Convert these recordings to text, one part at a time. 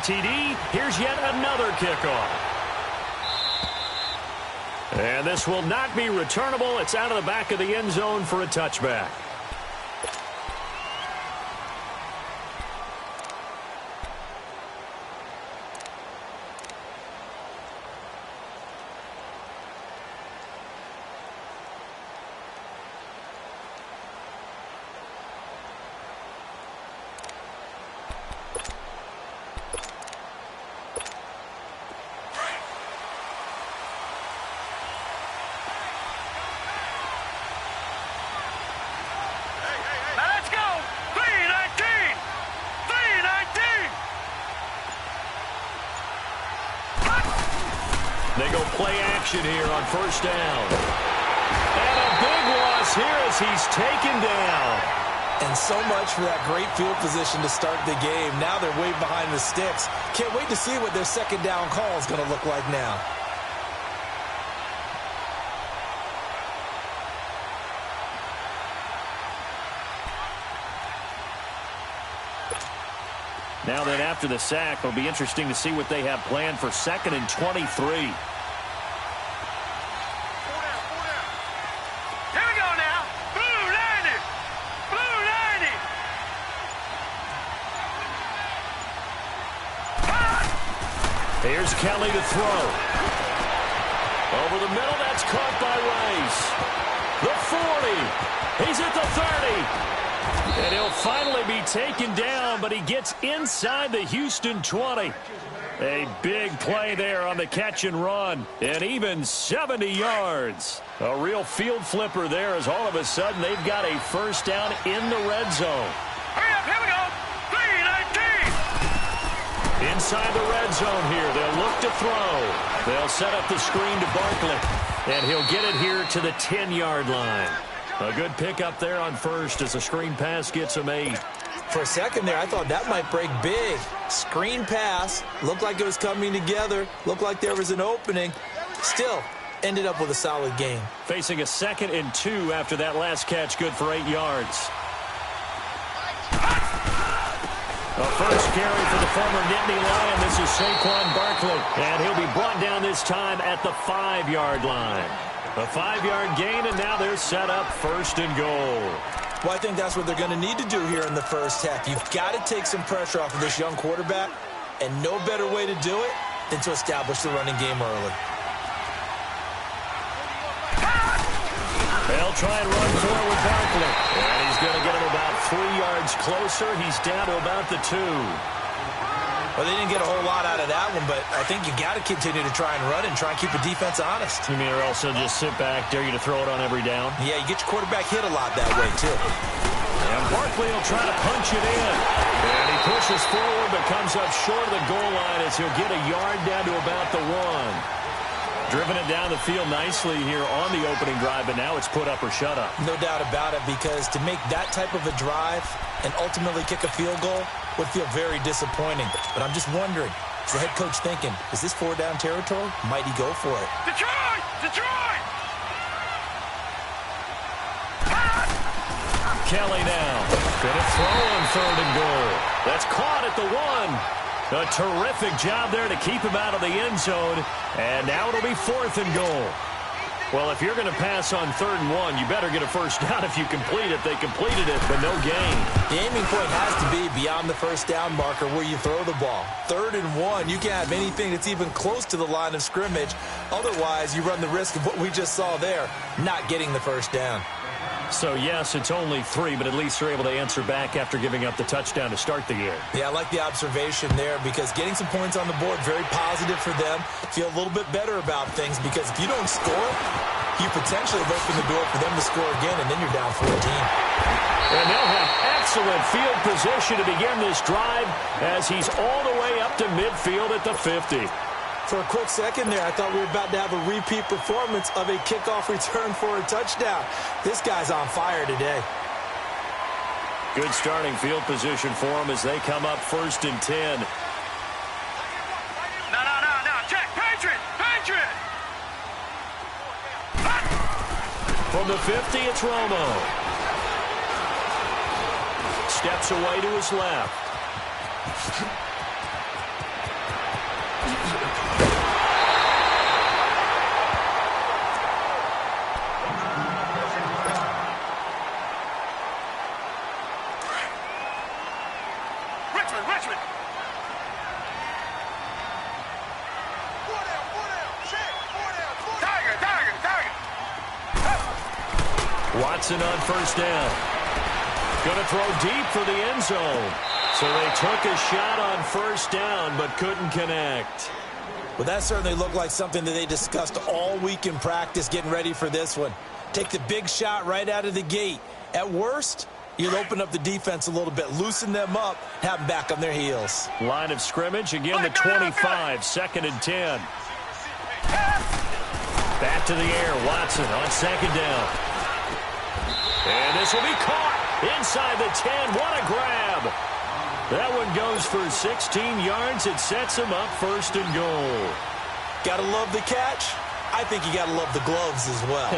TD. Here's yet another kickoff. And this will not be returnable. It's out of the back of the end zone for a touchback. They go play action here on first down. And a big loss here as he's taken down. And so much for that great field position to start the game. Now they're way behind the sticks. Can't wait to see what their second down call is going to look like now. Now then, after the sack, it'll be interesting to see what they have planned for 2nd and 23. Here we go now. Blue 90. Blue 90. Here's Kelly to throw. Over the middle, that's caught by Rice. The 40. He's at the 30. And he'll finally be taken down, but he gets inside the Houston 20. A big play there on the catch and run, and even 70 yards. A real field flipper there as all of a sudden they've got a first down in the red zone. Hurry up, here we go. 3-19. Inside the red zone here, they'll look to throw. They'll set up the screen to Barkley, and he'll get it here to the 10-yard line. A good pickup there on first as the screen pass gets him 8. For a second there, I thought that might break big. Screen pass. Looked like it was coming together. Looked like there was an opening. Still, ended up with a solid game. Facing a 2nd and 2 after that last catch, good for 8 yards. A first carry for the former Nittany Lion. This is Saquon Barkley, and he'll be brought down this time at the 5-yard line. A 5-yard gain, and now they're set up 1st and goal. Well, I think that's what they're going to need to do here in the first half. You've got to take some pressure off of this young quarterback, and no better way to do it than to establish the running game early. They'll try and run forward Barkley, and he's going to get him about 3 yards closer. He's down to about the 2. Well, they didn't get a whole lot out of that one, but I think you got to continue to try and run and try and keep the defense honest. You mean or else they'll just sit back, dare you to throw it on every down? Yeah, you get your quarterback hit a lot that way, too. And Barkley will try to punch it in. And he pushes forward but comes up short of the goal line as he'll get a yard down to about the 1. Driven it down the field nicely here on the opening drive, but now it's put up or shut up. No doubt about it, because to make that type of a drive and ultimately kick a field goal would feel very disappointing. But I'm just wondering, is the head coach thinking, is this 4-down territory? Might he go for it? Detroit! Detroit! Kelly now. Gonna throw on 3rd and goal. That's caught at the 1. A terrific job there to keep him out of the end zone. And now it'll be 4th and goal. Well, if you're going to pass on 3rd and 1, you better get a first down if you complete it. They completed it, but no gain. The aiming point has to be beyond the first down marker where you throw the ball. 3rd and 1, you can't have anything that's even close to the line of scrimmage. Otherwise, you run the risk of what we just saw there, not getting the first down. So, yes, it's only 3, but at least they're able to answer back after giving up the touchdown to start the year. Yeah, I like the observation there because getting some points on the board, very positive for them. Feel a little bit better about things because if you don't score, you potentially have opened the door for them to score again, and then you're down 14. And they'll have excellent field position to begin this drive as he's all the way up to midfield at the 50. For a quick second there, I thought we were about to have a repeat performance of a kickoff return for a touchdown. This guy's on fire today. Good starting field position for him as they come up 1st and 10. No. Check. Patriot. Patriot. From the 50, it's Romo. Steps away to his left. Watson on first down. Going to throw deep for the end zone. So they took a shot on first down but couldn't connect. Well, that certainly looked like something that they discussed all week in practice getting ready for this one. Take the big shot right out of the gate. At worst, you'll open up the defense a little bit, loosen them up, have them back on their heels. Line of scrimmage, again the 25, 2nd and 10. Back to the air, Watson on 2nd down. And this will be caught inside the 10. What a grab. That one goes for 16 yards. It sets him up 1st and goal. Gotta love the catch. I think you gotta love the gloves as well.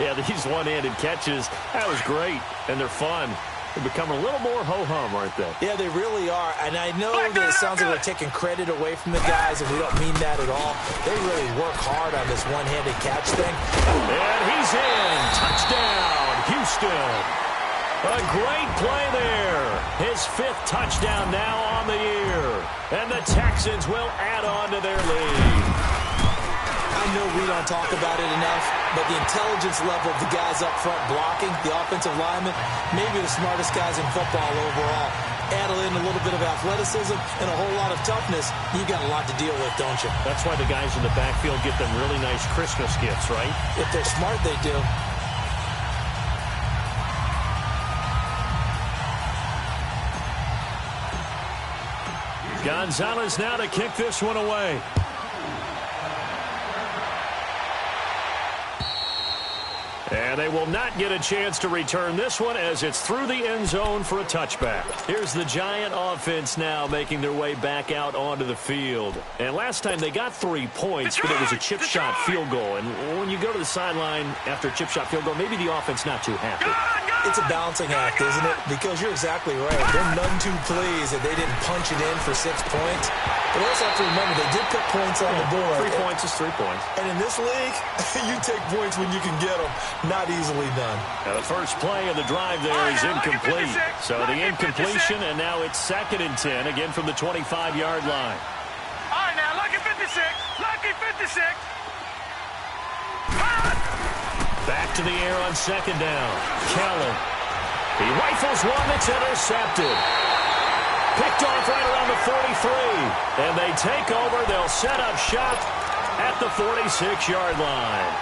Yeah, these one-handed catches, that was great, and they're fun. They become a little more ho-hum, aren't they? Yeah, they really are. And I know that it sounds like we're taking credit away from the guys, and we don't mean that at all. They really work hard on this one-handed catch thing. And he's in. Touchdown, Houston. A great play there. His 5th touchdown now on the year. And the Texans will add on to their lead. I know we don't talk about it enough, but the intelligence level of the guys up front blocking, the offensive linemen, maybe the smartest guys in football overall. Add in a little bit of athleticism and a whole lot of toughness, you got a lot to deal with, don't you? That's why the guys in the backfield get them really nice Christmas gifts, right? If they're smart, they do. Gonzalez now to kick this one away. And they will not get a chance to return this one as it's through the end zone for a touchback. Here's the Giant offense now making their way back out onto the field. And last time they got 3 points, but it was a chip shot field goal. And when you go to the sideline after a chip shot field goal, maybe the offense not too happy. It's a balancing act, isn't it? Because you're exactly right. They're none too pleased that they didn't punch it in for 6 points. But we also have to remember they did put points on the board. 3 points is 3 points. And in this league, you take points when you can get them. Not easily done. Now the first play of the drive there is incomplete. So the incompletion, and now it's 2nd and 10, again from the 25-yard line. All right, now, lucky 56. Lucky 56. Back to the air on 2nd down. Kelly. He rifles one that's intercepted. Picked off right around the 43. And they take over. They'll set up shop at the 46-yard line.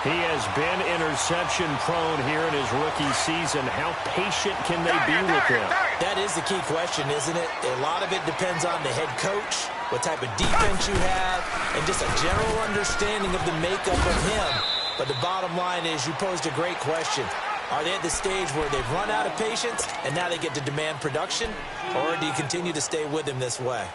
He has been interception-prone here in his rookie season. How patient can they be with him? That is the key question, isn't it? A lot of it depends on the head coach, what type of defense you have, and just a general understanding of the makeup of him. But the bottom line is you posed a great question. Are they at the stage where they've run out of patience, and now they get to demand production? Or do you continue to stay with him this way?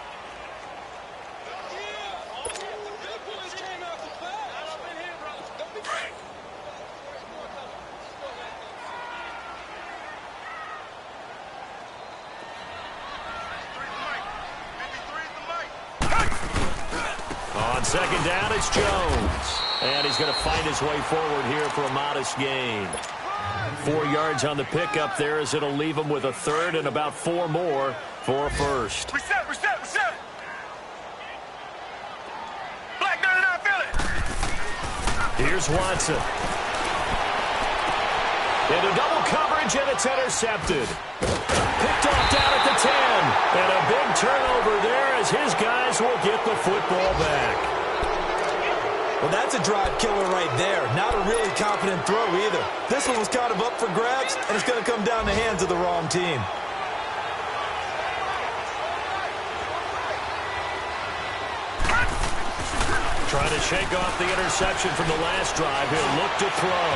On 2nd down, it's Jones. And he's going to fight his way forward here for a modest gain. 4 yards on the pickup there as it'll leave him with a 3rd and about 4 more for a 1st. Reset. Black 99, feel it. Here's Watson. Into double coverage, and it's intercepted. Picked off down at the 10. And a big turnover there as his guys will get the football back. Well, that's a drive killer right there. Not a really confident throw either. This one was kind of up for grabs, and it's going to come down the hands of the wrong team. Trying to shake off the interception from the last drive. He'll look to throw.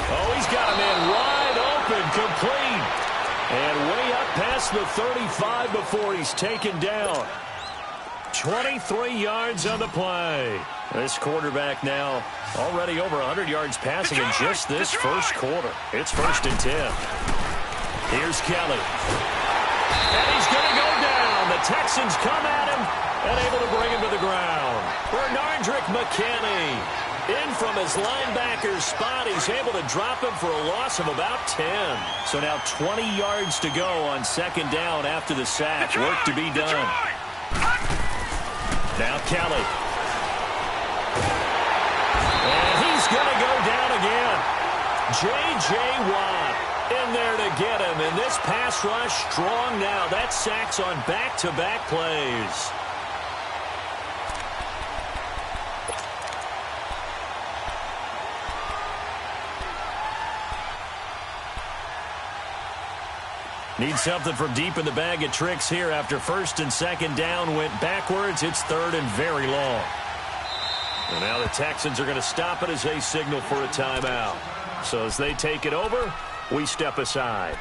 Oh, he's got a man wide open, complete. And way up past the 35 before he's taken down. 23 yards on the play. This quarterback now already over 100 yards passing in just this first quarter. It's 1st and 10. Here's Kelly. And he's going to go down. The Texans come at him and able to bring him to the ground. Bernardrick McKinney in from his linebacker spot. He's able to drop him for a loss of about 10. So now 20 yards to go on 2nd down after the sack. Work to be done. Now Kelly. And he's going to go down again. J.J. Watt in there to get him. And this pass rush strong now. That's sacks on back-to-back plays. Need something from deep in the bag of tricks here after first and second down went backwards. It's third and very long. And now the Texans are going to stop it as they signal for a timeout. So as they take it over, we step aside.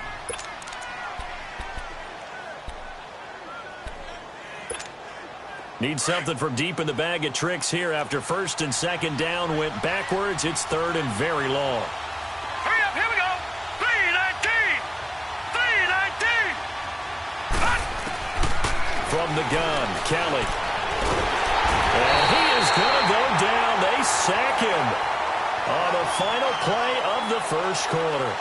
Need something from deep in the bag of tricks here after first and second down went backwards. It's third and very long. Hurry up, here we go. 319. 319. From the gun, Kelly. And he is going to go down. They sack him on the final play of the first quarter.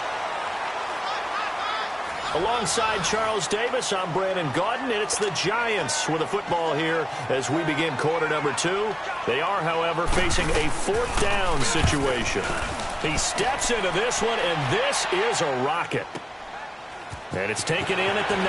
Alongside Charles Davis, I'm Brandon Gaudin, and it's the Giants with the football here as we begin quarter number 2. They are, however, facing a fourth down situation. He steps into this one, and this is a rocket. And it's taken in at the 9.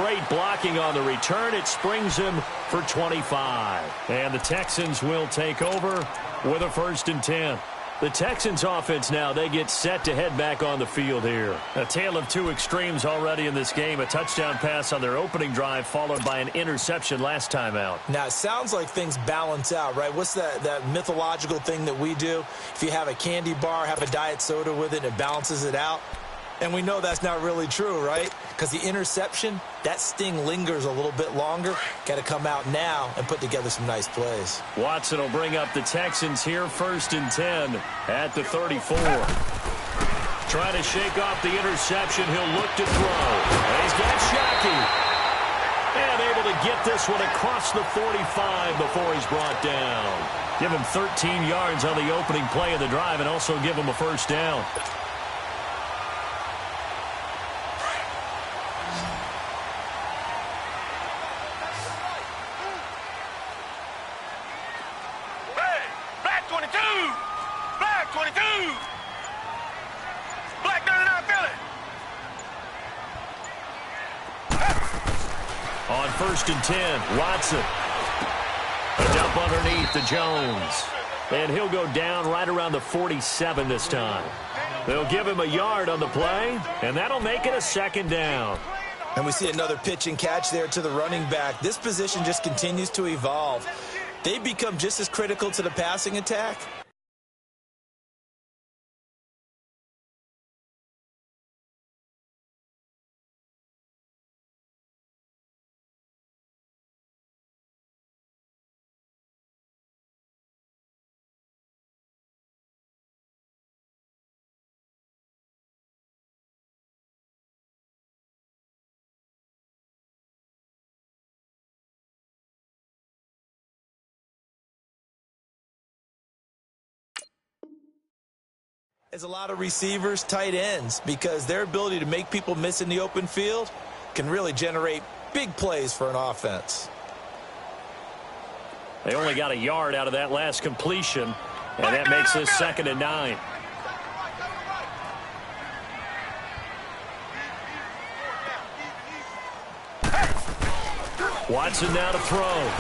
Great blocking on the return. It springs him for 25. And the Texans will take over with a first and 10. The Texans offense now, they get set to head back on the field here. A tale of two extremes already in this game. A touchdown pass on their opening drive followed by an interception last time out. Now, it sounds like things balance out, right? What's that mythological thing that we do? If you have a candy bar, have a diet soda with it, it balances it out. And we know that's not really true, right? Because the interception, that sting lingers a little bit longer. Got to come out now and put together some nice plays. Watson will bring up the Texans here, first and 10 at the 34. Trying to shake off the interception. He'll look to throw. And he's got Shockey. And able to get this one across the 45 before he's brought down. Give him 13 yards on the opening play of the drive and also give him a first down. First and 10, Watson. A dump underneath to Jones. And he'll go down right around the 47 this time. They'll give him a yard on the play, and that'll make it a second down. And we see another pitch and catch there to the running back. This position just continues to evolve. They've become just as critical to the passing attack. As a lot of receivers, tight ends, because their ability to make people miss in the open field can really generate big plays for an offense. They only got a yard out of that last completion, and that makes this second and 9. Watson now to throw.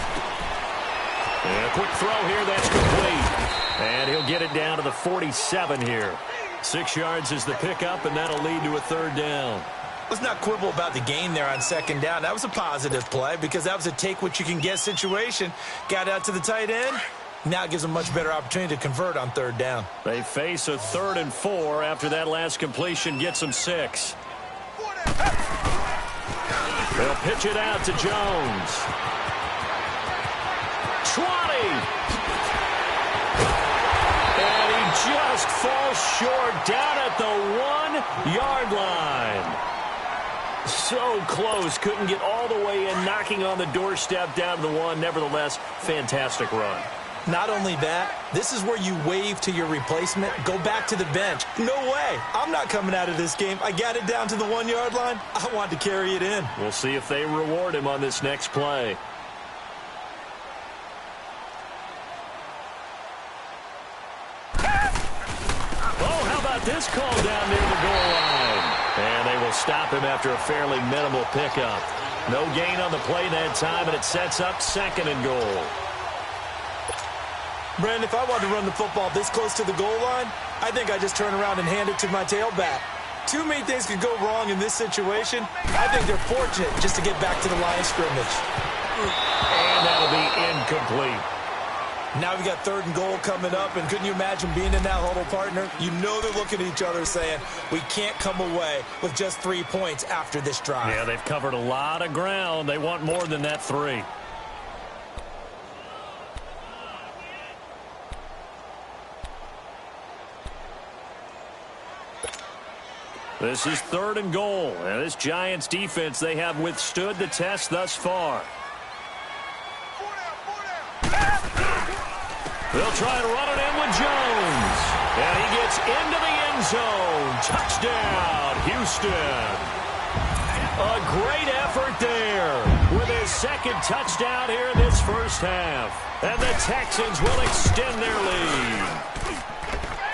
And a quick throw here, that's complete. And he'll get it down to the 47 here. 6 yards is the pickup, and that'll lead to a third down. Let's not quibble about the gain there on second down. That was a positive play because that was a take-what-you-can-get situation. Got out to the tight end. Now it gives them a much better opportunity to convert on third down. They face a 3rd and 4 after that last completion gets them 6. They'll pitch it out to Jones. 20. Just falls short down at the 1-yard line. So close, couldn't get all the way in, knocking on the doorstep down to the 1. Nevertheless, fantastic run. Not only that, this is where you wave to your replacement, go back to the bench. No way. I'm not coming out of this game. I got it down to the 1-yard line. I want to carry it in. We'll see if they reward him on this next play. about this call down near the goal line? And they will stop him after a fairly minimal pickup. No gain on the play that time, and it sets up 2nd and goal. Brandon, if I wanted to run the football this close to the goal line, I think I just turn around and hand it to my tailback. Too many things could go wrong in this situation. I think they're fortunate just to get back to the line of scrimmage. And that'll be incomplete. Now we got 3rd and goal coming up, and couldn't you imagine being in that huddle, partner? You know they're looking at each other saying, we can't come away with just 3 points after this drive. Yeah, they've covered a lot of ground. They want more than that 3. This is 3rd and goal, and this Giants defense, they have withstood the test thus far. They'll try to run it in with Jones, and he gets into the end zone. Touchdown, Houston. A great effort there with his 2nd touchdown here in this first half, and the Texans will extend their lead.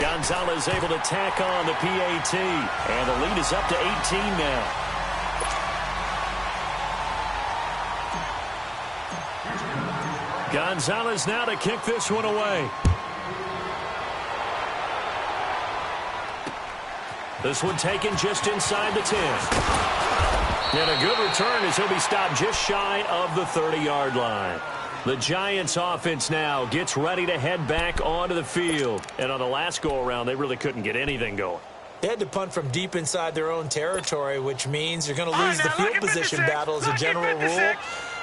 Gonzalez able to tack on the PAT, and the lead is up to 18 now. Gonzalez now to kick this one away. This one taken just inside the 10. And a good return as he'll be stopped just shy of the 30-yard line. The Giants offense now gets ready to head back onto the field. And on the last go-around, they really couldn't get anything going. They had to punt from deep inside their own territory, which means you're going to lose the field position battle as a general rule.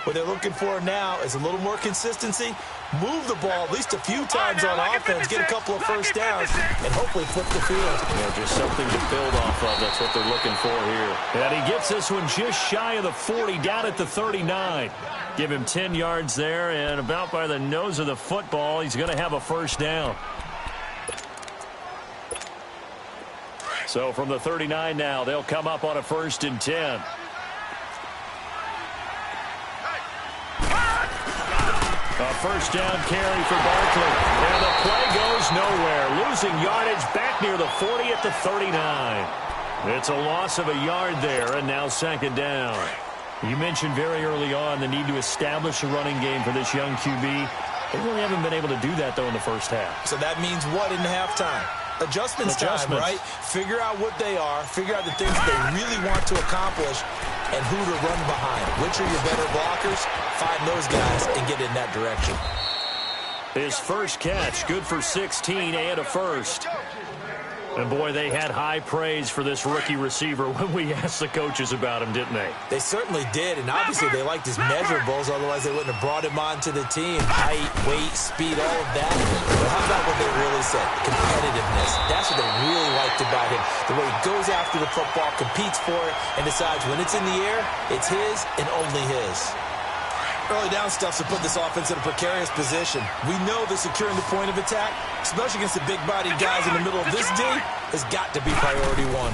What they're looking for now is a little more consistency, move the ball at least a few times on offense, get a couple of first downs, and hopefully flip the field. Yeah, just something to build off of. That's what they're looking for here. And he gets this one just shy of the 40, down at the 39. Give him 10 yards there, and about by the nose of the football, he's going to have a first down. So from the 39 now, they'll come up on a 1st and 10. A first down carry for Barkley. And the play goes nowhere. Losing yardage back near the 40 at the 39. It's a loss of a yard there, and now 2nd down. You mentioned very early on the need to establish a running game for this young QB. They really haven't been able to do that, though, in the first half. So that means what in halftime? Adjustments time, right? Figure out what they are, figure out the things they really want to accomplish, and who to run behind. Which are your better blockers? Find those guys and get in that direction. His first catch, good for 16 and a first. And, boy, they had high praise for this rookie receiver when we asked the coaches about him, didn't they? They certainly did, and obviously they liked his measurables, otherwise they wouldn't have brought him onto the team. Height, weight, speed, all of that. But how about what they really said? Competitiveness. That's what they really liked about him. The way he goes after the football, competes for it, and decides when it's in the air, it's his and only his. Early down stuff to put this offense in a precarious position. We know that securing the point of attack, especially against the big-bodied guys in the middle of this D, has got to be priority one.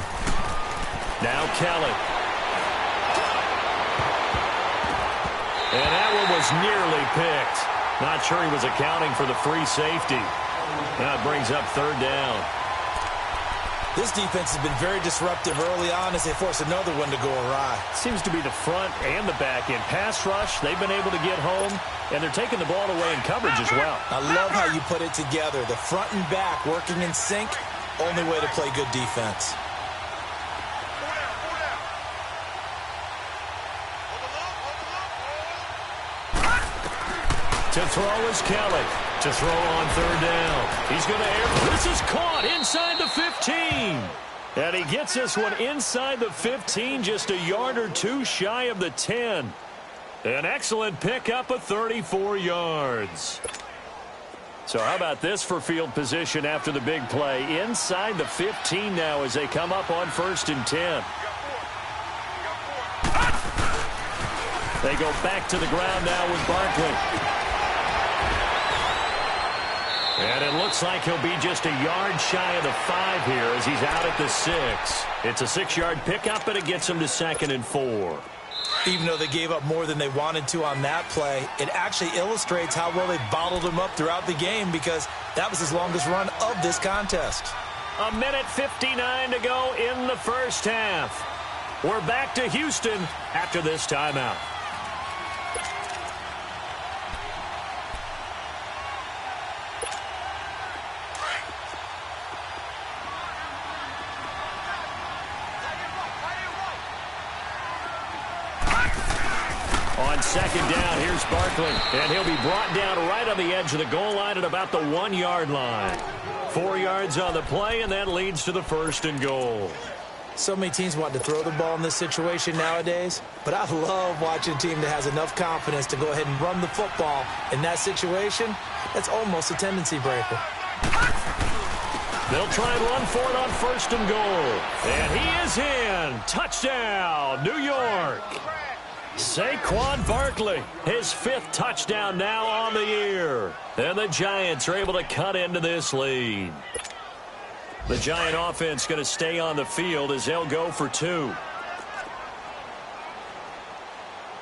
Now Kelly. And that one was nearly picked. Not sure he was accounting for the free safety. Now it brings up 3rd down. This defense has been very disruptive early on as they force another one to go awry. Seems to be the front and the back end. Pass rush, they've been able to get home, and they're taking the ball away in coverage as well. I love how you put it together. The front and back working in sync, only way to play good defense. To throw is Kelly. To throw on 3rd down. He's going to air. This is caught inside the 15. And he gets this one inside the 15, just a yard or two shy of the 10. An excellent pickup of 34 yards. So how about this for field position after the big play? Inside the 15 now as they come up on 1st and 10. They go back to the ground now with Barkley. And it looks like he'll be just a yard shy of the 5 here as he's out at the 6. It's a 6-yard pickup, but it gets him to 2nd and 4. Even though they gave up more than they wanted to on that play, it actually illustrates how well they bottled him up throughout the game because that was his longest run of this contest. A minute 59 to go in the first half. We're back to Houston after this timeout. On second down, here's Barkley, and he'll be brought down right on the edge of the goal line at about the 1-yard line. 4 yards on the play, and that leads to the 1st and goal. So many teams want to throw the ball in this situation nowadays, but I love watching a team that has enough confidence to go ahead and run the football in that situation. That's almost a tendency breaker. They'll try and run for it on 1st and goal. And he is in. Touchdown, New York. Saquon Barkley, his 5th touchdown now on the year. And the Giants are able to cut into this lead. The Giant offense going to stay on the field as they'll go for 2.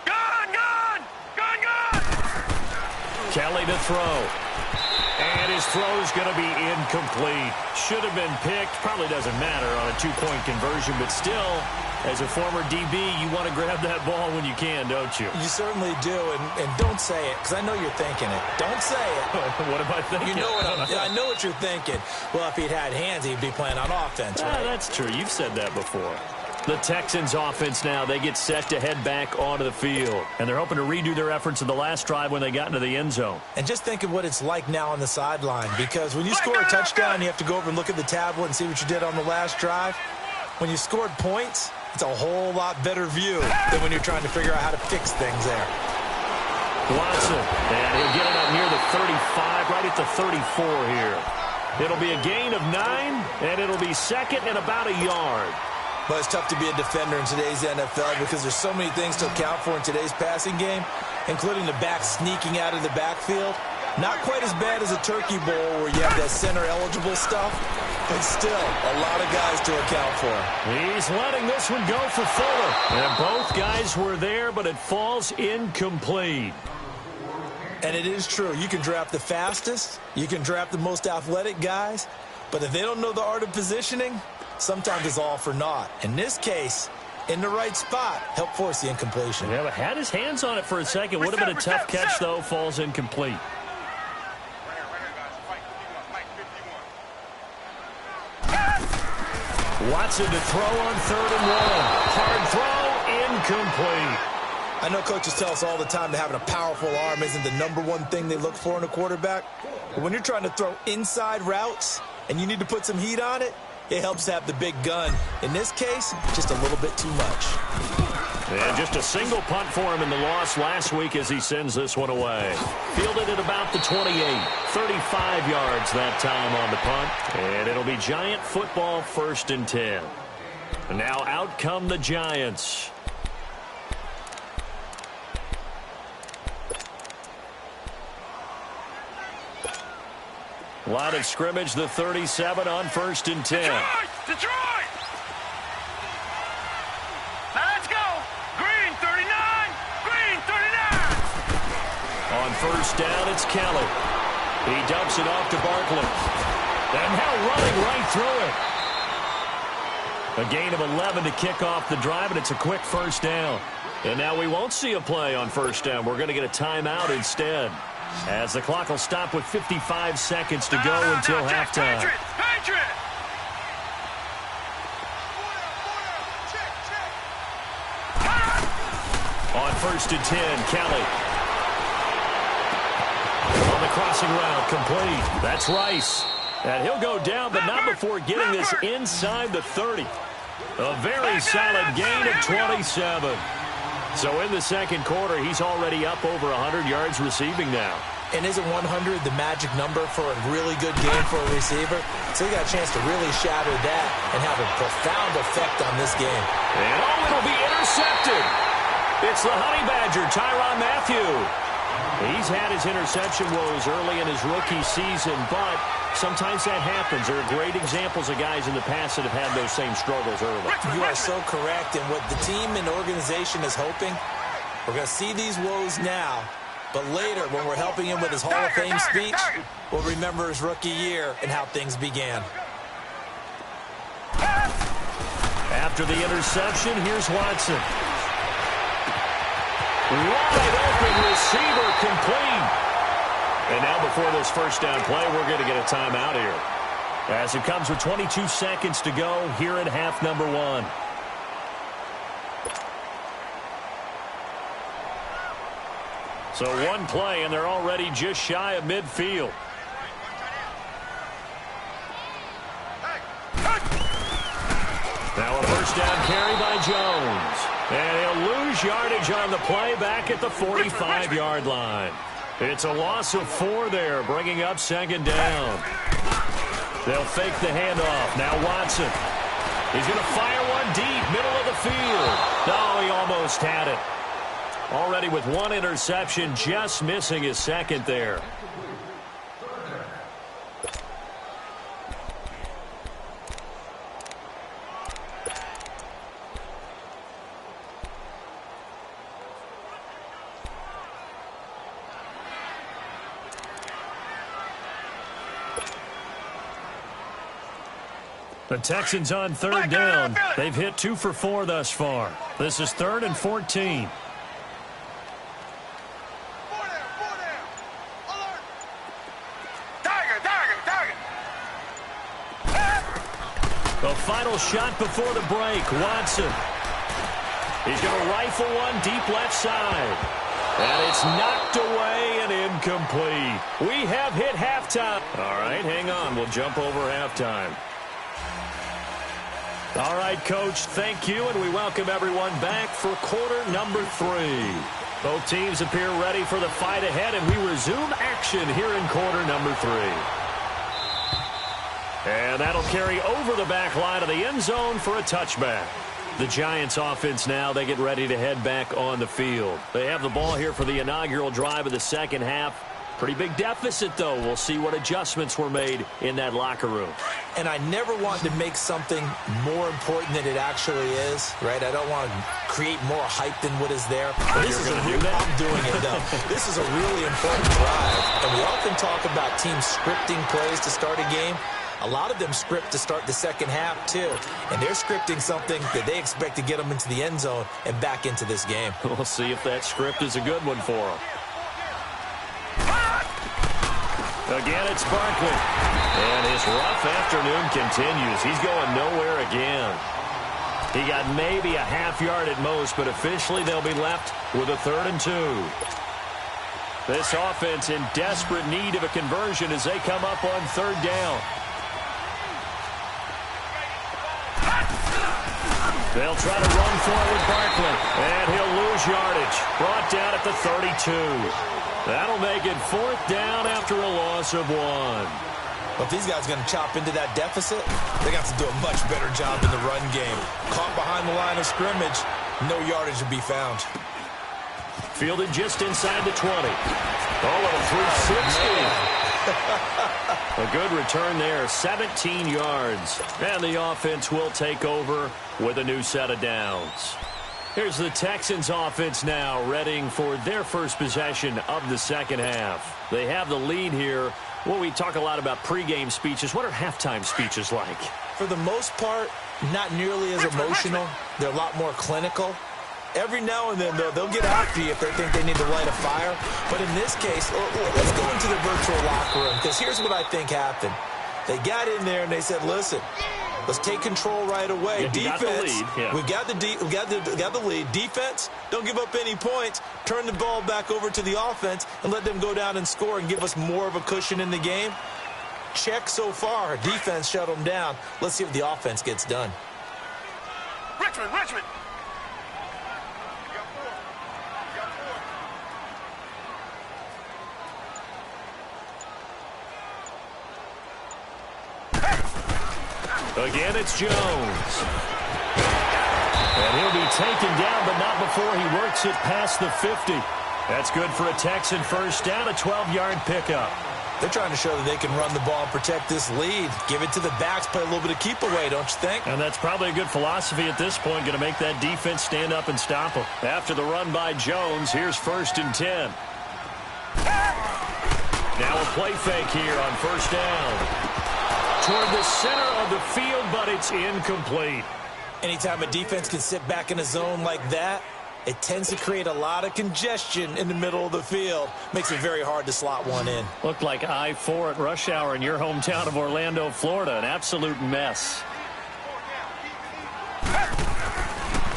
Gone! Kelly to throw. And his throw is going to be incomplete. Should have been picked. Probably doesn't matter on a 2-point conversion, but still, as a former DB, you want to grab that ball when you can, don't you? You certainly do, and don't say it, because I know you're thinking it. Don't say it. What am I thinking? You know what I know what you're thinking. Well, if he'd had hands, he'd be playing on offense, right? That's true. You've said that before. The Texans offense now, they get set to head back onto the field. And they're hoping to redo their efforts in the last drive when they got into the end zone. And just think of what it's like now on the sideline, because when you score a touchdown, you have to go over and look at the tablet and see what you did on the last drive. When you scored points, it's a whole lot better view than when you're trying to figure out how to fix things there. Watson, and he'll get it up near the 35, right at the 34 here. It'll be a gain of 9, and it'll be 2nd and about a yard. But it's tough to be a defender in today's NFL because there's so many things to account for in today's passing game, including the back sneaking out of the backfield. Not quite as bad as a turkey bowl where you have that center-eligible stuff, but still a lot of guys to account for. He's letting this one go for Fuller. And both guys were there, but it falls incomplete. And it is true. You can draft the fastest, you can draft the most athletic guys, but if they don't know the art of positioning, sometimes it's all for naught. In this case, in the right spot, helped force the incompletion. Yeah, but had his hands on it for a second. Would have been a tough catch, though. Falls incomplete. Watson to throw on 3rd and 1. Hard throw, incomplete. I know coaches tell us all the time that having a powerful arm isn't the #1 thing they look for in a quarterback. But when you're trying to throw inside routes and you need to put some heat on it, it helps to have the big gun. In this case, just a little bit too much. And just a single punt for him in the loss last week as he sends this one away. Fielded at about the 28. 35 yards that time on the punt. And it'll be Giant football 1st and 10. And now out come the Giants. Line of scrimmage, the 37 on 1st and 10. Detroit! Let's go! Green 39! Green 39! On 1st down, it's Kelly. He dumps it off to Barkley. And now running right through it. A gain of 11 to kick off the drive, and it's a quick 1st down. And now we won't see a play on 1st down. We're going to get a timeout instead, as the clock will stop with 55 seconds to go until halftime. Patriot! On 1st and 10, Kelly. On the crossing route, complete. That's Rice. And he'll go down, but not before getting this inside the 30. A very solid gain of 27. So in the second quarter, he's already up over 100 yards receiving now. And isn't 100 the magic number for a really good game for a receiver? So he got a chance to really shatter that and have a profound effect on this game. And it'll be intercepted. It's the Honey Badger, Tyrann Mathieu. He's had his interception woes early in his rookie season, but sometimes that happens. There are great examples of guys in the past that have had those same struggles early. You are so correct, and what the team and organization is hoping, we're going to see these woes now, but later when we're helping him with his Hall of Fame speech, we'll remember his rookie year and how things began. After the interception, here's Watson. Wide open receiver complete. And now before this first down play, we're going to get a timeout here, as it comes with 22 seconds to go here in half number 1. So one play, and they're already just shy of midfield. Now a first down carry by Jones. And he'll lose yardage on the play back at the 45-yard line. It's a loss of 4 there, bringing up second down. They'll fake the handoff. Now Watson. He's going to fire one deep, middle of the field. Oh, he almost had it. Already with 1 interception, just missing his second there. The Texans on third down. They've hit 2 for 4 thus far. This is 3rd and 14. The final shot before the break, Watson. He's going to rifle one deep left side. And it's knocked away and incomplete. We have hit halftime. All right, hang on. We'll jump over halftime. All right, Coach, thank you, and we welcome everyone back for quarter number 3. Both teams appear ready for the fight ahead, and we resume action here in quarter number 3. And that'll carry over the back line of the end zone for a touchback. The Giants offense now, they get ready to head back on the field. They have the ball here for the inaugural drive of the second half. Pretty big deficit, though. We'll see what adjustments were made in that locker room. And I never want to make something more important than it actually is, right? I don't want to create more hype than what is there. But this is going to do that? I'm doing it, though. This is a really important drive. And we often talk about teams scripting plays to start a game. A lot of them script to start the second half, too. And they're scripting something that they expect to get them into the end zone and back into this game. We'll see if that script is a good one for them. Again, it's Barkley. And his rough afternoon continues. He's going nowhere again. He got maybe a half yard at most, but officially they'll be left with a 3rd and 2. This offense in desperate need of a conversion as they come up on 3rd down. They'll try to run forward Barkley, and he'll lose yardage. Brought down at the 32. That'll make it 4th down after a loss of 1. Well, if these guys are going to chop into that deficit, they got to do a much better job in the run game. Caught behind the line of scrimmage, no yardage to be found. Fielded just inside the 20. Oh, a 360. A good return there, 17 yards. And the offense will take over with a new set of downs. Here's the Texans offense now, readying for their first possession of the second half. They have the lead here. Well, we talk a lot about pregame speeches. What are halftime speeches like? For the most part, not nearly as emotional. They're a lot more clinical. Every now and then, though, they'll get after you if they think they need to light a fire. But in this case, let's go into the virtual locker room, because here's what I think happened. They got in there and they said, listen, let's take control right away. Yeah, defense, we got the lead. Defense, don't give up any points. Turn the ball back over to the offense and let them go down and score and give us more of a cushion in the game. Check so far. Defense shut them down. Let's see if the offense gets done. Richmond. Again, it's Jones. And he'll be taken down, but not before he works it past the 50. That's good for a Texan first down, a 12-yard pickup. They're trying to show that they can run the ball and protect this lead. Give it to the backs, play a little bit of keep away, don't you think? And that's probably a good philosophy at this point, going to make that defense stand up and stop them. After the run by Jones, here's 1st and 10. Now a play fake here on first down. Toward the center of the field, but it's incomplete. Anytime a defense can sit back in a zone like that, it tends to create a lot of congestion in the middle of the field. Makes it very hard to slot one in. Looked like I-4 at rush hour in your hometown of Orlando, Florida. An absolute mess.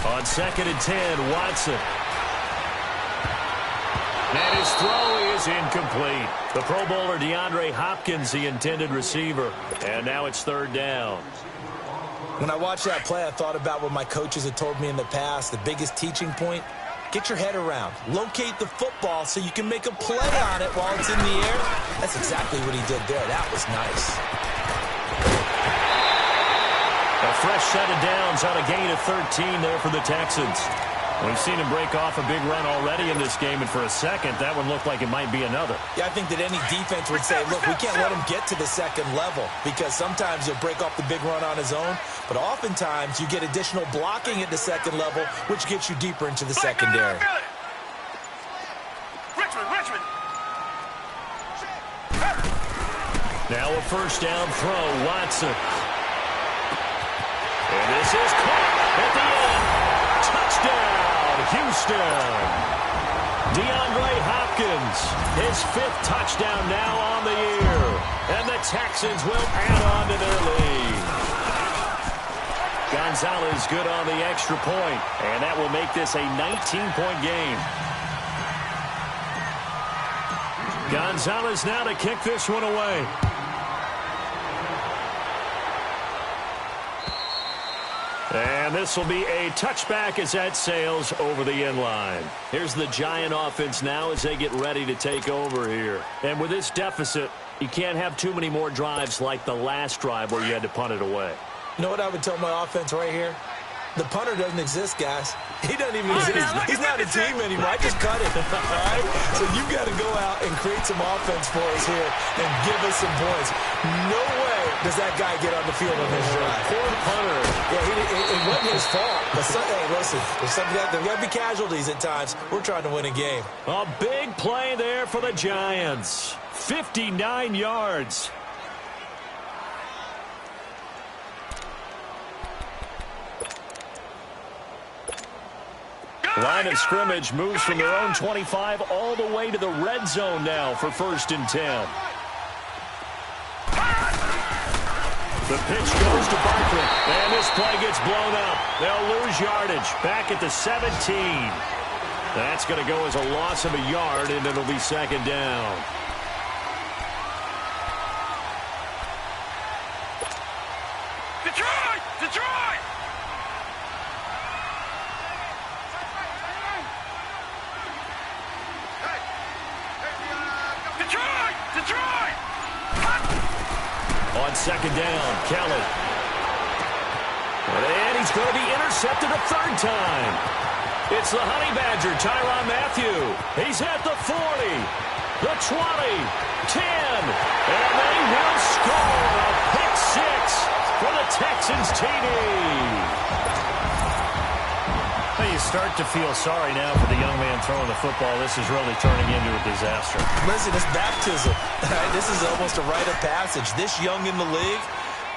On 2nd and 10, Watson. And his throw is incomplete. The Pro Bowler DeAndre Hopkins, the intended receiver. And now it's 3rd down. When I watched that play, I thought about what my coaches had told me in the past. The biggest teaching point, get your head around. Locate the football so you can make a play on it while it's in the air. That's exactly what he did there. That was nice. A fresh set of downs on a gain of 13 there for the Texans. We've seen him break off a big run already in this game, and for a second, that one looked like it might be another. Yeah, I think that any defense would say, look, we can't let him get to the second level, because sometimes he'll break off the big run on his own, but oftentimes you get additional blocking at the second level, which gets you deeper into the secondary. Richmond. Now a 1st down throw, Watson. And this is caught at the end. Touchdown, Houston. DeAndre Hopkins, his 5th touchdown now on the year. And the Texans will add on to their lead. Gonzalez good on the extra point, and that will make this a 19-point game. Gonzalez now to kick this one away. And this will be a touchback as that sails over the end line. Here's the Giant offense now as they get ready to take over here. And with this deficit, you can't have too many more drives like the last drive where you had to punt it away. You know what I would tell my offense right here? The punter doesn't exist, guys. He doesn't even exist. He's not a team anymore. I just cut it. All right? So you've got to go out and create some offense for us here and give us some points. No way does that guy get on the field on this drive. Poor punter. Yeah, it wasn't his fault. But hey, listen, there's got to be casualties at times. We're trying to win a game. A big play there for the Giants. 59 yards. Line of scrimmage moves from their own 25 all the way to the red zone now for 1st and 10. The pitch goes to Barkley, and this play gets blown up. They'll lose yardage back at the 17. That's going to go as a loss of a yard, and it'll be 2nd down. Detroit! On 2nd down, Kelly. And he's going to be intercepted a 3rd time. It's the Honey Badger, Tyrann Mathieu. He's at the 40, the 20, 10, and they will score a pick 6 for the Texans TD. You start to feel sorry now for the young man throwing the football. This is really turning into a disaster. Listen, it's baptism. This is almost a rite of passage. This young in the league,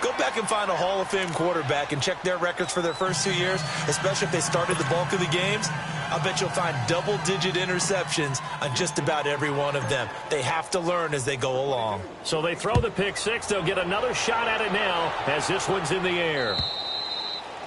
go back and find a Hall of Fame quarterback and check their records for their first 2 years, especially if they started the bulk of the games. I bet you'll find double-digit interceptions on just about every one of them. They have to learn as they go along. So they throw the pick 6. They'll get another shot at it now as this one's in the air.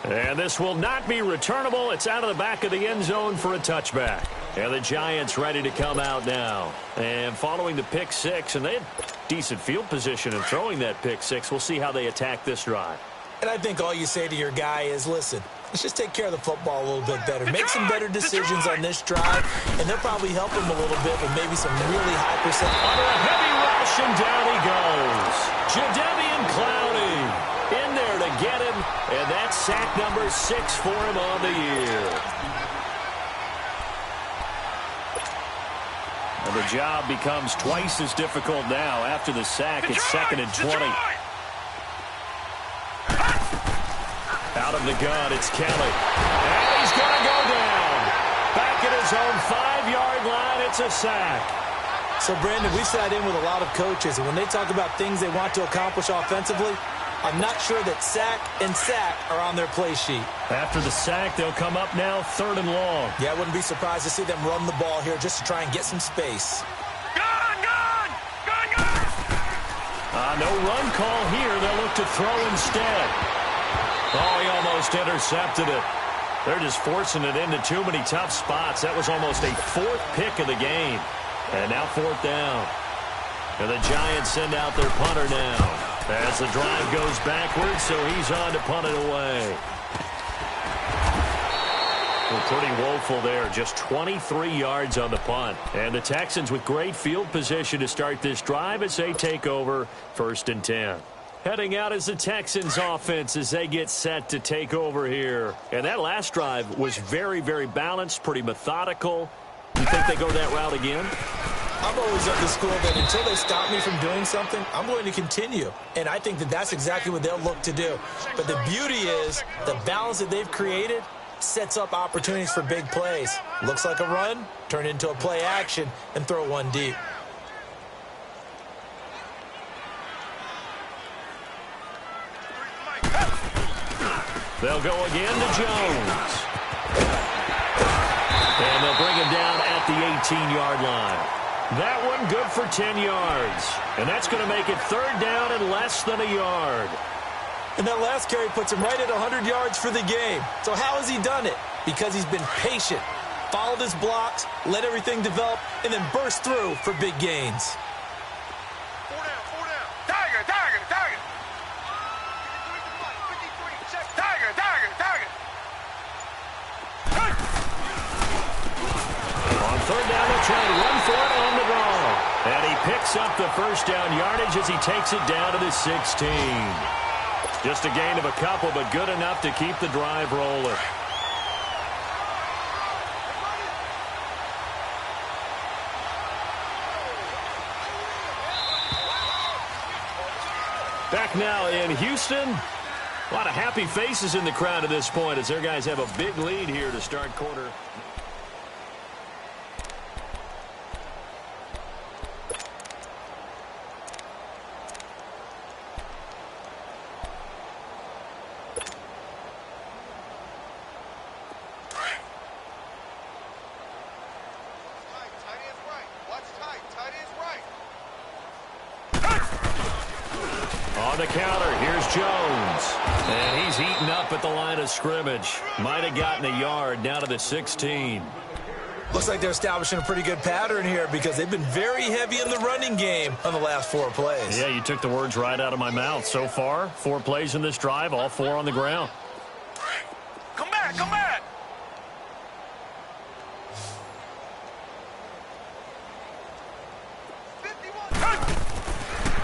And this will not be returnable. It's out of the back of the end zone for a touchback. And the Giants ready to come out now. And following the pick 6, and they had decent field position in throwing that pick 6. We'll see how they attack this drive. And I think all you say to your guy is, listen, let's just take care of the football a little bit better. Make some better decisions on this drive, and they'll probably help him a little bit with maybe some really high percent. Under a heavy rush, and down he goes. Jadeveon Clowney in there to get him, and that's sack number 6 for him on the year. And the job becomes twice as difficult now after the sack. It's 2nd and 20. Out of the gun, it's Kelly. And he's going to go down. Back at his own 5-yard line, it's a sack. So, Brandon, we've sat in with a lot of coaches, and when they talk about things they want to accomplish offensively, I'm not sure that sack and sack are on their play sheet. After the sack, they'll come up now 3rd and long. Yeah, I wouldn't be surprised to see them run the ball here just to try and get some space. No run call here. They'll look to throw instead. Oh, he almost intercepted it. They're just forcing it into too many tough spots. That was almost a 4th pick of the game. And now 4th down. And the Giants send out their punter now. As the drive goes backwards, so he's on to punt it away. Well, pretty woeful there. Just 23 yards on the punt. And the Texans with great field position to start this drive as they take over 1st and 10. Heading out is the Texans offense as they get set to take over here. And that last drive was very, very balanced, pretty methodical. You think they go that route again? I'm always of the school that until they stop me from doing something, I'm going to continue. And I think that that's exactly what they'll look to do. But the beauty is the balance that they've created sets up opportunities for big plays. Looks like a run, turn into a play action, and throw one deep. They'll go again to Jones. And they'll bring him down at the 18-yard line. That one good for 10 yards. And that's going to make it 3rd down and less than a yard. And that last carry puts him right at 100 yards for the game. So how has he done it? Because he's been patient, followed his blocks, let everything develop, and then burst through for big gains. 4 down, 4 down. Tiger, Tiger, Tiger. Tiger, Tiger, Tiger. On 3rd down, they'll try to run for it on the draw. And he picks up the 1st down yardage as he takes it down to the 16. Just a gain of a couple, but good enough to keep the drive rolling. Back now in Houston. A lot of happy faces in the crowd at this point as their guys have a big lead here to start quarter. On the counter, here's Jones. And he's eaten up at the line of scrimmage. Might have gotten a yard down to the 16. Looks like they're establishing a pretty good pattern here because they've been very heavy in the running game on the last 4 plays. Yeah, you took the words right out of my mouth. So far, 4 plays in this drive, all 4 on the ground. Come back, come back.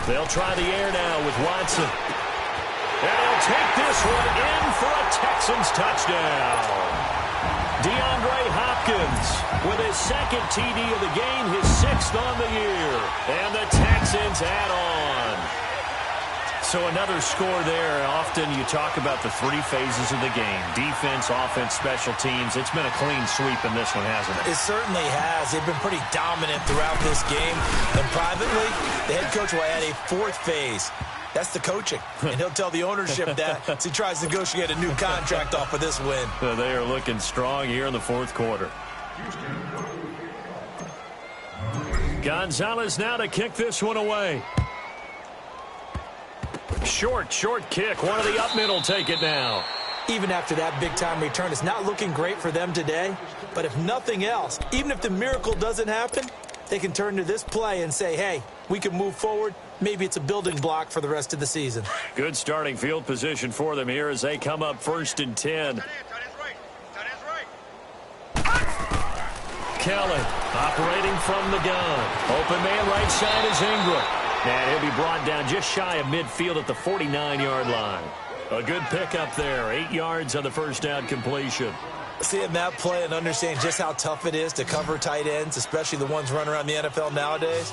They'll try the air now with Watson. And he'll take this one in for a Texans touchdown. DeAndre Hopkins with his 2nd TD of the game, his 6th on the year. And the Texans add on. So another score there. Often you talk about the 3 phases of the game. Defense, offense, special teams. It's been a clean sweep in this one, hasn't it? It certainly has. They've been pretty dominant throughout this game. And privately, the head coach will add a 4th phase. That's the coaching. And he'll tell the ownership that as he tries to negotiate a new contract off of this win. So they are looking strong here in the 4th quarter. Gonzalez now to kick this one away. Short kick. One of the up middle take it now. Even after that big-time return, it's not looking great for them today. But if nothing else, even if the miracle doesn't happen, they can turn to this play and say, hey, we can move forward. Maybe it's a building block for the rest of the season. Good starting field position for them here as they come up 1st and 10. Kelly operating from the gun. Open man right side is Ingram. And he'll be brought down just shy of midfield at the 49-yard line. A good pickup there. 8 yards on the 1st down completion. Seeing that play and understanding just how tough it is to cover tight ends, especially the ones running around the NFL nowadays,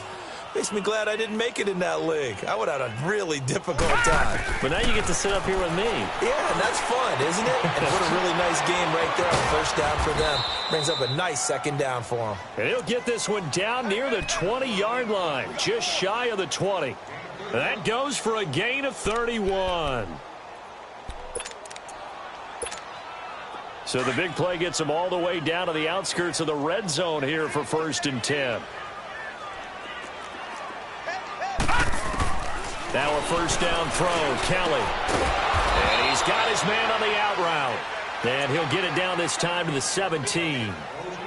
makes me glad I didn't make it in that league. I would have had a really difficult time. But now you get to sit up here with me. Yeah, and that's fun, isn't it? And what a really nice game right there on 1st down for them. Brings up a nice 2nd down for them. And he'll get this one down near the 20-yard line, just shy of the 20. That goes for a gain of 31. So the big play gets him all the way down to the outskirts of the red zone here for 1st and 10. Now a first down throw, Kelly. And he's got his man on the out route. And he'll get it down this time to the 17.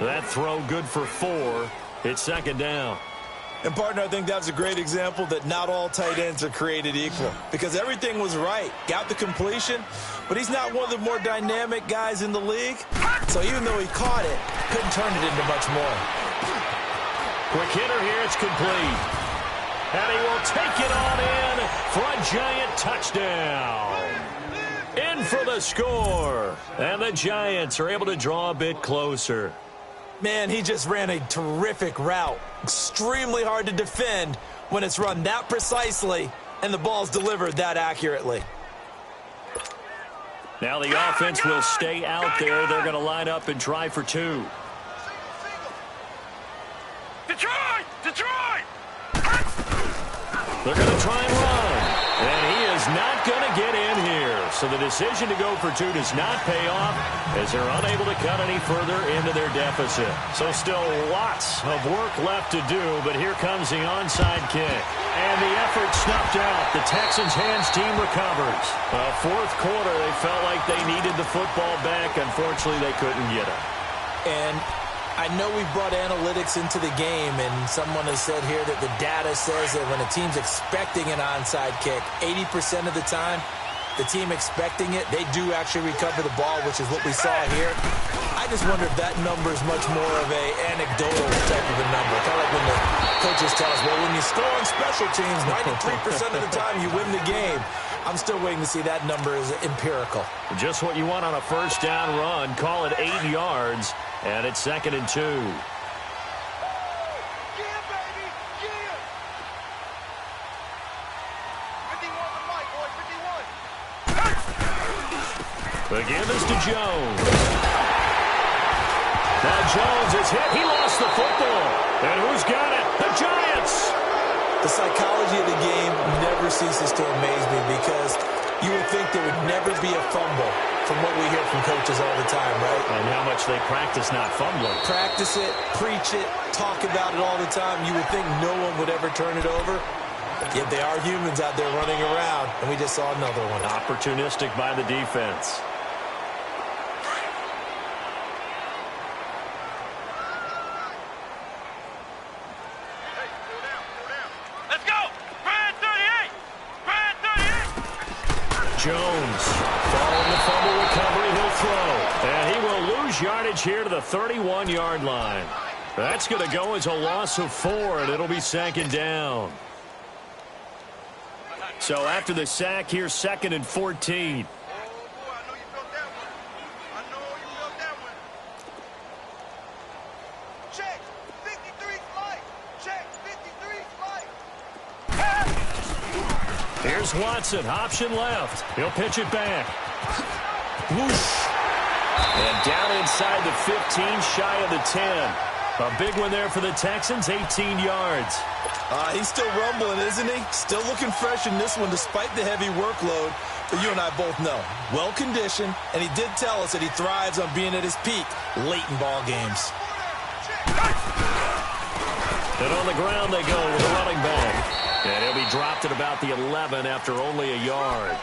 That throw good for 4. It's 2nd down. And, partner, I think that was a great example that not all tight ends are created equal. Because everything was right. Got the completion, but he's not one of the more dynamic guys in the league. So even though he caught it, couldn't turn it into much more. Quick hitter here. It's complete. And he will take it on in for a giant touchdown. In for the score. And the Giants are able to draw a bit closer. Man, he just ran a terrific route. Extremely hard to defend when it's run that precisely and the ball's delivered that accurately. Now the offense will stay out there. They're going to line up and try for 2. Detroit! Detroit! They're going to try and run. And he is not going to get in here. So the decision to go for 2 does not pay off as they're unable to cut any further into their deficit. So still lots of work left to do, but here comes the onside kick. And the effort snuffed out. The Texans' hands team recovers. Fourth quarter, they felt like they needed the football back. Unfortunately, they couldn't get it. And I know we've brought analytics into the game, and someone has said here that the data says that when a team's expecting an onside kick, 80% of the time, the team expecting it, they do actually recover the ball, which is what we saw here. I just wonder if that number is much more of a anecdotal type of a number. Kind of like when the coaches tell us, well, when you score on special teams, 93% of the time you win the game. I'm still waiting to see that number is empirical. Just what you want on a first down run. Call it 8 yards, and it's 2nd and 2. The give is to Jones. Now Jones is hit. He lost the football. And who's got it? The Giants. The psychology of the game never ceases to amaze me because you would think there would never be a fumble from what we hear from coaches all the time, right? And how much they practice not fumbling. Practice it, preach it, talk about it all the time. You would think no one would ever turn it over. Yet they are humans out there running around, and we just saw another one. Opportunistic by the defense. Jones, following the fumble recovery, he'll throw. And he will lose yardage here to the 31-yard line. That's going to go as a loss of 4, and it'll be 2nd down. So after the sack, here's 2nd and 14. Here's Watson, option left. He'll pitch it back. Whoosh. And down inside the 15, shy of the 10. A big one there for the Texans, 18 yards. He's still rumbling, isn't he? Still looking fresh in this one despite the heavy workload. But you and I both know, well-conditioned, and he did tell us that he thrives on being at his peak late in ball games. And on the ground they go with a running back. And he'll be dropped at about the 11 after only a yard.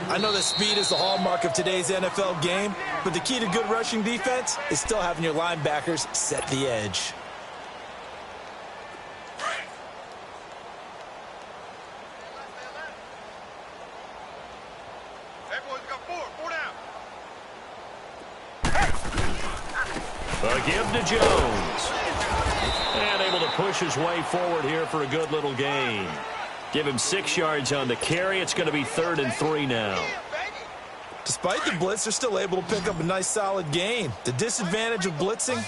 I know that speed is the hallmark of today's NFL game, but the key to good rushing defense is still having your linebackers set the edge. A give to Jones. And able to push his way forward here for a good little gain. Give him 6 yards on the carry. It's going to be 3rd and 3 now. Despite the blitz, they're still able to pick up a nice solid gain. The disadvantage of blitzing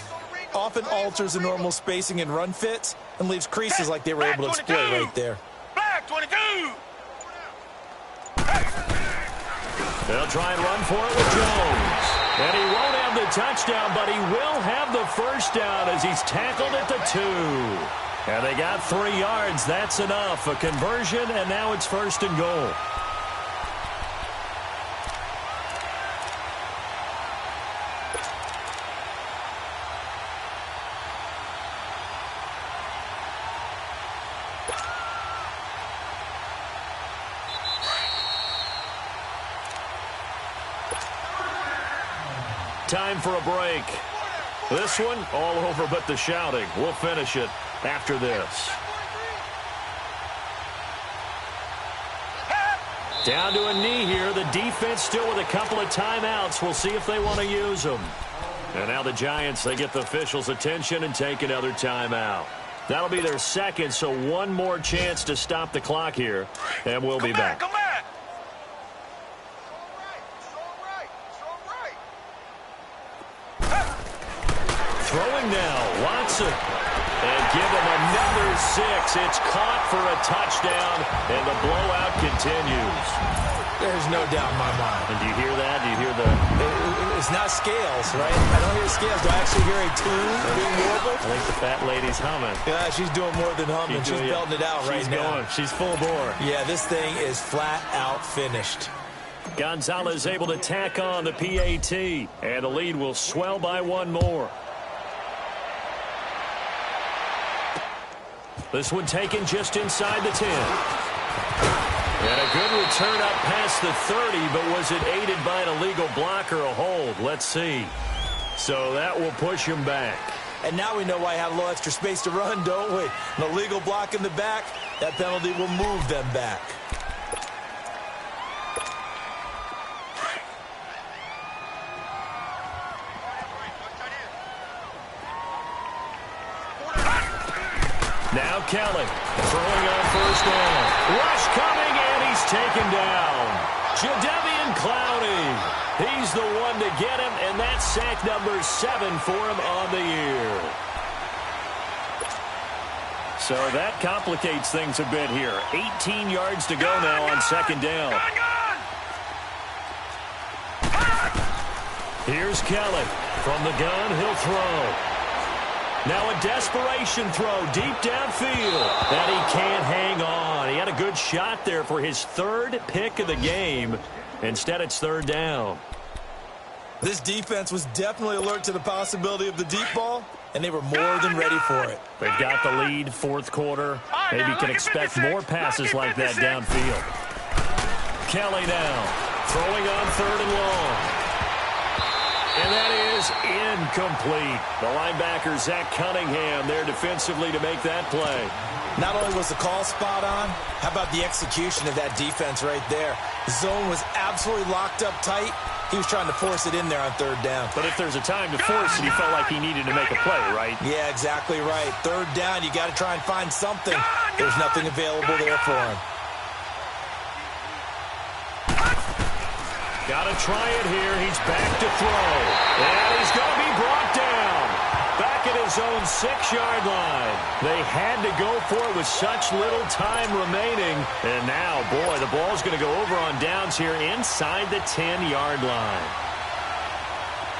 often alters the normal spacing and run fits and leaves creases like they were able to exploit right there. Back 22. They'll try and run for it with Jones. And he won't have the touchdown, but he will have the first down as he's tackled at the 2. And they got 3 yards. That's enough. A conversion, and now it's 1st and goal. Time for a break. This one, all over but the shouting. We'll finish it after this. Down to a knee here. The defense still with a couple of timeouts. We'll see if they want to use them. And now the Giants, they get the officials' attention and take another timeout. That'll be their second, so one more chance to stop the clock here. And we'll be back. Come back. Throwing now, Watson. And give him another 6. It's caught for a touchdown, and the blowout continues. There's no doubt in my mind. And do you hear that? Do you hear the... It's not scales, right? I don't hear scales. Do I actually hear a tune being warbled? I think the fat lady's humming. Yeah, she's doing more than humming. She's belting it out right now. She's full bore. Yeah, this thing is flat out finished. Gonzalez able to tack on the PAT, and the lead will swell by 1 more. This one taken just inside the 10. And a good return up past the 30, but was it aided by an illegal block or a hold? Let's see. So that will push him back. And now we know why I have a little extra space to run, don't we? An illegal block in the back, that penalty will move them back. Now Kelly throwing on 1st down. Rush coming, and he's taken down. Jadeveon Clowney. He's the one to get him, and that's sack number 7 for him on the year. So that complicates things a bit here. 18 yards to go now on 2nd down. Here's Kelly. From the gun, he'll throw. Now a desperation throw deep downfield. And he can't hang on. He had a good shot there for his 3rd pick of the game. Instead, it's 3rd down. This defense was definitely alert to the possibility of the deep ball, and they were more than ready for it. They've got the lead, 4th quarter. Maybe you can expect more passes like that downfield. Kelly now throwing on 3rd and long. And that is incomplete. The linebacker, Zach Cunningham, there defensively to make that play. Not only was the call spot on, how about the execution of that defense right there? The zone was absolutely locked up tight. He was trying to force it in there on 3rd down. But if there's a time to force it, he felt like he needed to make a play, right? Yeah, exactly right. 3rd down, you got to try and find something. There's nothing available there for him. Got to try it here. He's back to throw. And he's going to be brought down. Back at his own 6-yard line. They had to go for it with such little time remaining. And now, boy, the ball's going to go over on downs here inside the 10-yard line.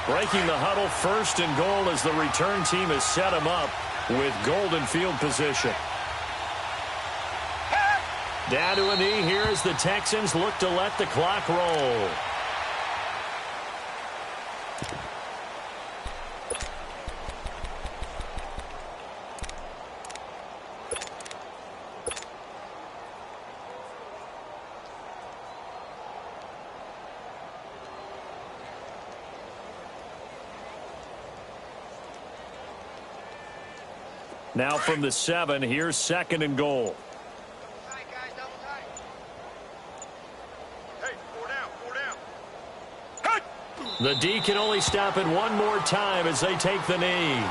Breaking the huddle, 1st and goal as the return team has set him up with golden field position. Down to a knee here as the Texans look to let the clock roll. Now from the 7, here's 2nd and goal. The D can only stop it one more time as they take the knee.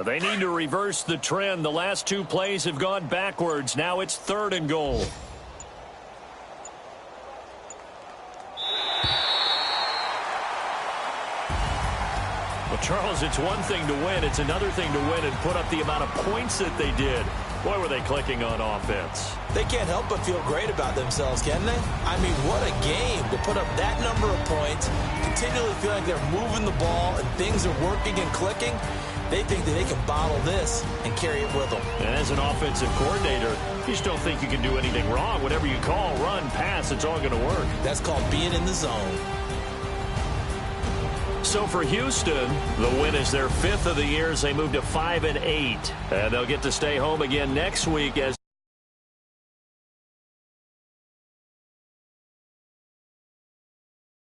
They need to reverse the trend. The last 2 plays have gone backwards. Now it's 3rd and goal. Charles, it's one thing to win. It's another thing to win and put up the amount of points that they did. Boy, were they clicking on offense. They can't help but feel great about themselves, can they? I mean, what a game to put up that number of points, continually feel like they're moving the ball and things are working and clicking. They think that they can bottle this and carry it with them. And as an offensive coordinator, you just don't think you can do anything wrong. Whatever you call, run, pass, it's all going to work. That's called being in the zone. So for Houston, the win is their 5th of the year as they move to 5-8. And they'll get to stay home again next week as